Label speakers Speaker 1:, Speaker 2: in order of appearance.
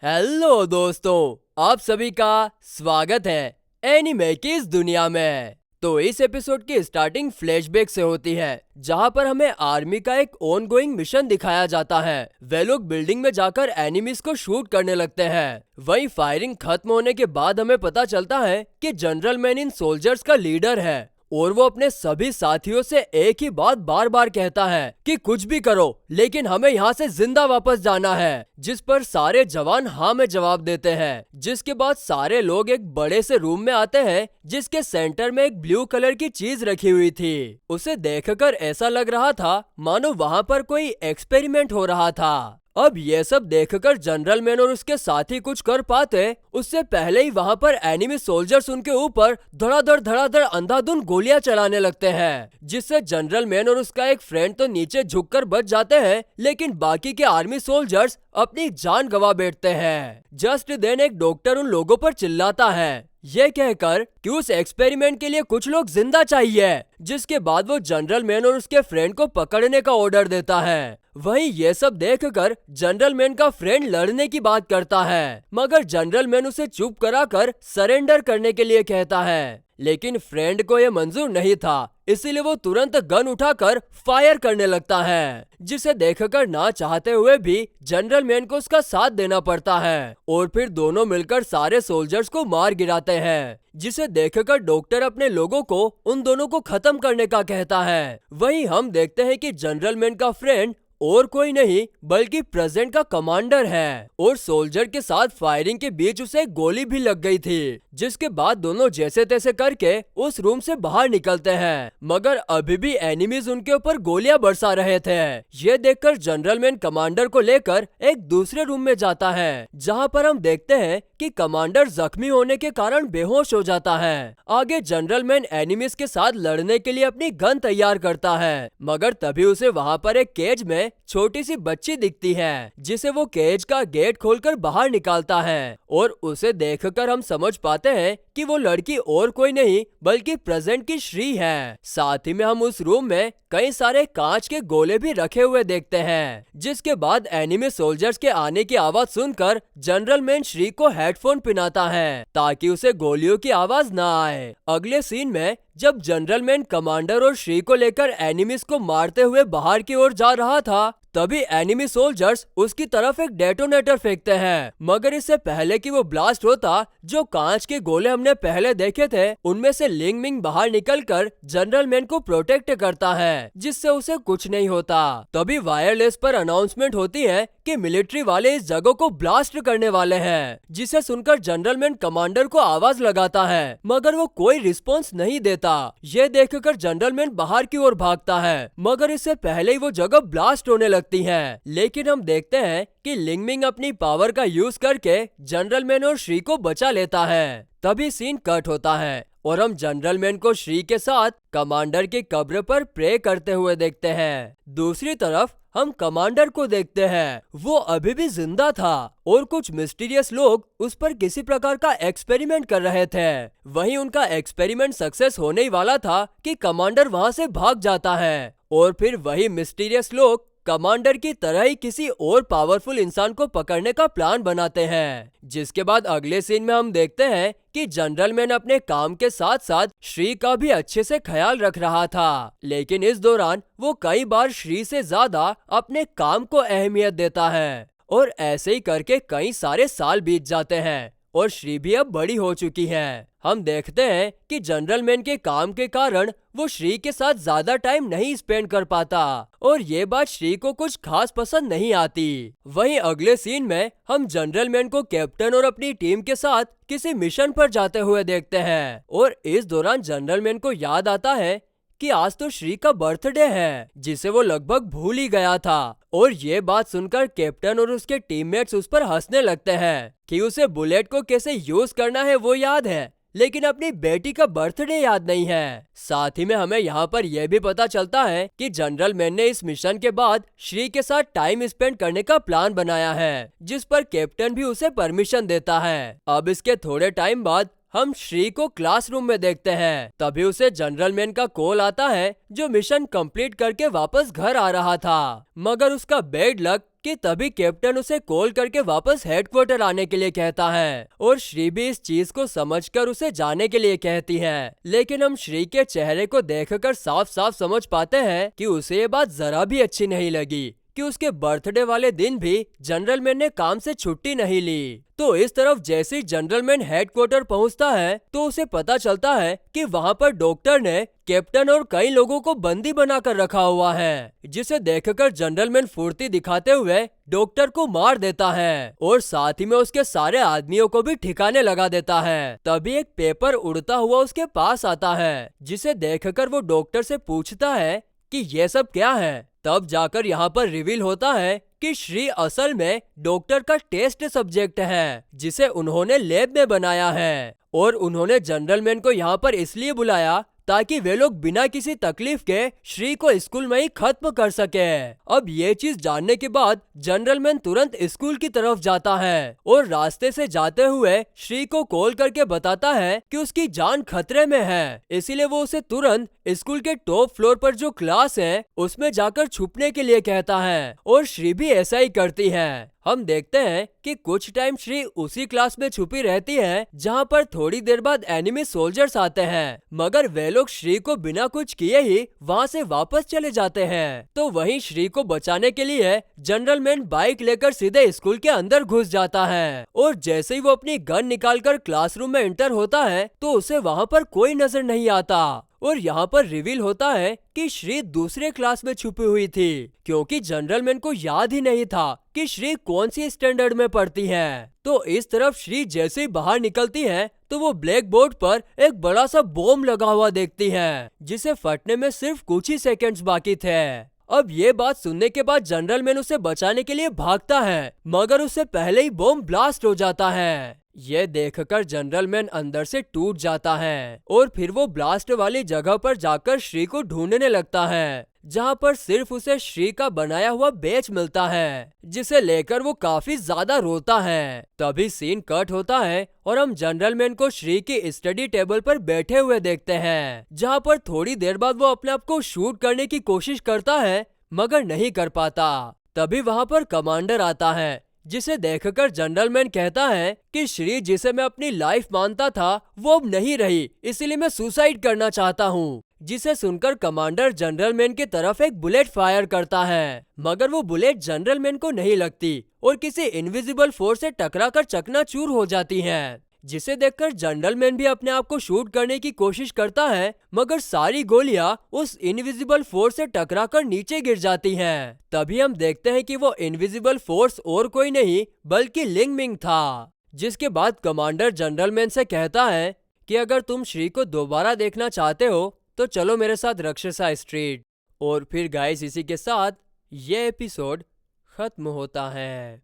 Speaker 1: Hello दोस्तों, आप सभी का स्वागत है एनीमे की इस दुनिया में। तो इस एपिसोड की स्टार्टिंग फ्लैशबैक से होती है, जहां पर हमें आर्मी का एक ऑनगोइंग मिशन दिखाया जाता है। वे लोग बिल्डिंग में जाकर एनिमीज को शूट करने लगते हैं। वहीं फायरिंग खत्म होने के बाद हमें पता चलता है कि जनरल मैन इन सोल्जर्स का लीडर है और वो अपने सभी साथियों से एक ही बात बार बार कहता है कि कुछ भी करो लेकिन हमें यहाँ से जिंदा वापस जाना है। जिस पर सारे जवान हाँ में जवाब देते हैं। जिसके बाद सारे लोग एक बड़े से रूम में आते हैं जिसके सेंटर में एक ब्लू कलर की चीज रखी हुई थी। उसे देखकर ऐसा लग रहा था मानो वहाँ पर कोई एक्सपेरिमेंट हो रहा था। अब ये सब देखकर जनरल मैन और उसके साथी कुछ कर पाते उससे पहले ही वहां पर एनिमी सोल्जर्स उनके ऊपर धड़ाधड़ अंधाधुंध गोलियां चलाने लगते हैं, जिससे जनरल मैन और उसका एक फ्रेंड तो नीचे झुककर बच जाते हैं, लेकिन बाकी के आर्मी सोल्जर्स अपनी जान गंवा बैठते हैं। जस्ट देन एक डॉक्टर उन लोगों पर चिल्लाता है ये कहकर कि उस एक्सपेरिमेंट के लिए कुछ लोग जिंदा चाहिए, जिसके बाद वो जनरल मैन और उसके फ्रेंड को पकड़ने का ऑर्डर देता है। वहीं ये सब देखकर जनरल मैन का फ्रेंड लड़ने की बात करता है, मगर जनरल मैन उसे चुप कराकर सरेंडर करने के लिए कहता है। लेकिन फ्रेंड को यह मंजूर नहीं था, इसीलिए वो तुरंत गन उठाकर फायर करने लगता है, जिसे देखकर ना चाहते हुए भी जनरल मैन को उसका साथ देना पड़ता है और फिर दोनों मिलकर सारे सोल्जर्स को मार गिराते हैं, जिसे देखकर डॉक्टर अपने लोगों को उन दोनों को खत्म करने का कहता है। वहीं हम देखते हैं कि जनरल मैन का फ्रेंड और कोई नहीं बल्कि प्रेजेंट का कमांडर है और सोल्जर के साथ फायरिंग के बीच उसे गोली भी लग गई थी, जिसके बाद दोनों जैसे तैसे करके उस रूम से बाहर निकलते हैं, मगर अभी भी एनिमीज उनके ऊपर गोलियां बरसा रहे थे। ये देखकर जनरल मैन कमांडर को लेकर एक दूसरे रूम में जाता है, जहां पर हम देखते हैं कि कमांडर जख्मी होने के कारण बेहोश हो जाता है। आगे जनरल मैन एनिमीज के साथ लड़ने के लिए अपनी गन तैयार करता है, मगर तभी उसे वहां पर एक केज में छोटी सी बच्ची दिखती है, जिसे वो केज का गेट खोलकर बाहर निकालता है और उसे देखकर हम समझ पाते हैं कि वो लड़की और कोई नहीं बल्कि प्रेजेंट की श्री है। साथ ही में हम उस रूम में कई सारे कांच के गोले भी रखे हुए देखते हैं, जिसके बाद एनिमी सोल्जर्स के आने की आवाज सुनकर जनरल मैन श्री को हेडफोन पिनाता है ताकि उसे गोलियों की आवाज ना आए। अगले सीन में जब जनरल मैन कमांडर और श्री को लेकर एनिमीज को मारते हुए बाहर की ओर जा रहा था, तभी एनिमी सोल्जर्स उसकी तरफ एक डेटोनेटर फेंकते हैं, मगर इससे पहले कि वो ब्लास्ट होता, जो कांच के गोले हमने पहले देखे थे उनमें से लिंग मिंग बाहर निकलकर जनरल मैन को प्रोटेक्ट करता है, जिससे उसे कुछ नहीं होता। तभी वायरलेस पर अनाउंसमेंट होती है कि मिलिट्री वाले इस जगह को ब्लास्ट करने वाले हैं, जिसे सुनकर जनरल मैन कमांडर को आवाज लगाता है, मगर वो कोई रिस्पॉन्स नहीं देता। ये देखकर जनरल मैन बाहर की ओर भागता है, मगर इससे पहले ही वो जगह ब्लास्ट होने लगती है। लेकिन हम देखते हैं कि लिंगमिंग अपनी पावर का यूज करके जनरल मैन और श्री को बचा लेता है। तभी सीन कट होता है और हम जनरल मैन को श्री के साथ कमांडर की कब्र पर प्रे करते हुए देखते हैं। दूसरी तरफ हम कमांडर को देखते हैं, वो अभी भी जिंदा था और कुछ मिस्टीरियस लोग उस पर किसी प्रकार का एक्सपेरिमेंट कर रहे थे। वहीं उनका एक्सपेरिमेंट सक्सेस होने ही वाला था कि कमांडर वहां से भाग जाता है और फिर वही मिस्टीरियस लोग कमांडर की तरह ही किसी और पावरफुल इंसान को पकड़ने का प्लान बनाते हैं। जिसके बाद अगले सीन में हम देखते हैं कि जनरल मैन अपने काम के साथ साथ श्री का भी अच्छे से ख्याल रख रहा था, लेकिन इस दौरान वो कई बार श्री से ज्यादा अपने काम को अहमियत देता है और ऐसे ही करके कई सारे साल बीत जाते हैं और श्री भी अब बड़ी हो चुकी है। हम देखते हैं कि जनरल मैन के काम के कारण वो श्री के साथ ज्यादा टाइम नहीं स्पेंड कर पाता और ये बात श्री को कुछ खास पसंद नहीं आती। वहीं अगले सीन में हम जनरल मैन को कैप्टन और अपनी टीम के साथ किसी मिशन पर जाते हुए देखते हैं और इस दौरान जनरल मैन को याद आता है कि आज तो श्री का बर्थडे है, जिसे वो लगभग भूल ही गया था। और ये बात सुनकर कैप्टन और उसके टीममेट्स उस पर हंसने लगते हैं कि उसे बुलेट को कैसे यूज करना है वो याद है, लेकिन अपनी बेटी का बर्थडे याद नहीं है। साथ ही में हमें यहाँ पर यह भी पता चलता है कि जनरल मैन ने इस मिशन के बाद श्री के साथ टाइम स्पेंड करने का प्लान बनाया है, जिस पर कैप्टन भी उसे परमिशन देता है। अब इसके थोड़े टाइम बाद हम श्री को क्लासरूम में देखते हैं। तभी उसे जनरल मैन का कॉल आता है, जो मिशन कंप्लीट करके वापस घर आ रहा था। मगर उसका बैड लक कि तभी कैप्टन उसे कॉल करके वापस हेडक्वार्टर आने के लिए कहता है और श्री भी इस चीज को समझकर उसे जाने के लिए कहती है। लेकिन हम श्री के चेहरे को देखकर साफ साफ समझ पाते हैं कि उसे ये बात जरा भी अच्छी नहीं लगी कि उसके बर्थडे वाले दिन भी जनरल मैन ने काम से छुट्टी नहीं ली। तो इस तरफ जैसे ही जनरल मैन हेडक्वार्टर पहुंचता है तो उसे पता चलता है कि वहां पर डॉक्टर ने कैप्टन और कई लोगों को बंदी बनाकर रखा हुआ है, जिसे देखकर जनरल मैन फुर्ती दिखाते हुए डॉक्टर को मार देता है और साथ ही में उसके सारे आदमियों को भी ठिकाने लगा देता है। तभी एक पेपर उड़ता हुआ उसके पास आता है, जिसे देखकर वो डॉक्टर से पूछता है कि ये सब क्या है। तब जाकर यहाँ पर रिवील होता है कि श्री असल में डॉक्टर का टेस्ट सब्जेक्ट है, जिसे उन्होंने लैब में बनाया है और उन्होंने जनरल मैन को यहाँ पर इसलिए बुलाया ताकि वे लोग बिना किसी तकलीफ के श्री को स्कूल में ही खत्म कर सके। अब ये चीज जानने के बाद जनरल मैन तुरंत स्कूल की तरफ जाता है और रास्ते से जाते हुए श्री को कॉल करके बताता है कि उसकी जान खतरे में है, इसीलिए वो उसे तुरंत स्कूल के टॉप फ्लोर पर जो क्लास है उसमें जाकर छुपने के लिए कहता है और श्री भी ऐसा ही करती है। हम देखते हैं कि कुछ टाइम श्री उसी क्लास में छुपी रहती है जहां पर थोड़ी देर बाद एनिमी सोल्जर्स आते हैं, मगर वे लोग श्री को बिना कुछ किए ही वहां से वापस चले जाते हैं। तो वहीं श्री को बचाने के लिए जनरल मैन बाइक लेकर सीधे स्कूल के अंदर घुस जाता है और जैसे ही वो अपनी गन निकालकर क्लासरूम में एंटर होता है तो उसे वहां पर कोई नजर नहीं आता और यहाँ पर रिवील होता है कि श्री दूसरे क्लास में छुपी हुई थी, क्योंकि जनरल मैन को याद ही नहीं था कि श्री कौन सी स्टैंडर्ड में पढ़ती है। तो इस तरफ श्री जैसे ही बाहर निकलती है तो वो ब्लैक बोर्ड पर एक बड़ा सा बॉम्ब लगा हुआ देखती है, जिसे फटने में सिर्फ कुछ ही सेकंड्स बाकी थे। अब ये बात सुनने के बाद जनरल मैन उसे बचाने के लिए भागता है, मगर उससे पहले ही बॉम्ब ब्लास्ट हो जाता है। ये देखकर जनरल मैन अंदर से टूट जाता है और फिर वो ब्लास्ट वाली जगह पर जाकर श्री को ढूंढने लगता है, जहाँ पर सिर्फ उसे श्री का बनाया हुआ बैच मिलता है, जिसे लेकर वो काफी ज्यादा रोता है। तभी सीन कट होता है और हम जनरल मैन को श्री की स्टडी टेबल पर बैठे हुए देखते हैं, जहाँ पर थोड़ी देर बाद वो अपने आप को शूट करने की कोशिश करता है मगर नहीं कर पाता। तभी वहाँ पर कमांडर आता है, जिसे देखकर जनरल मैन कहता है कि श्री जिसे मैं अपनी लाइफ मानता था वो अब नहीं रही, इसलिए मैं सुसाइड करना चाहता हूँ। जिसे सुनकर कमांडर जनरल मैन की तरफ एक बुलेट फायर करता है, मगर वो बुलेट जनरल मैन को नहीं लगती और किसी इनविजिबल फोर्स से टकराकर चकनाचूर हो जाती है, जिसे देखकर जनरल मैन भी अपने आप को शूट करने की कोशिश करता है, मगर सारी गोलियां उस इनविजिबल फोर्स से टकराकर नीचे गिर जाती हैं। तभी हम देखते हैं कि वो इनविजिबल फोर्स और कोई नहीं बल्कि लिंग मिंग था, जिसके बाद कमांडर जनरल मैन से कहता है कि अगर तुम श्री को दोबारा देखना चाहते हो तो चलो मेरे साथ राक्षसा स्ट्रीट। और फिर गाइस इसी के साथ ये एपिसोड खत्म होता है।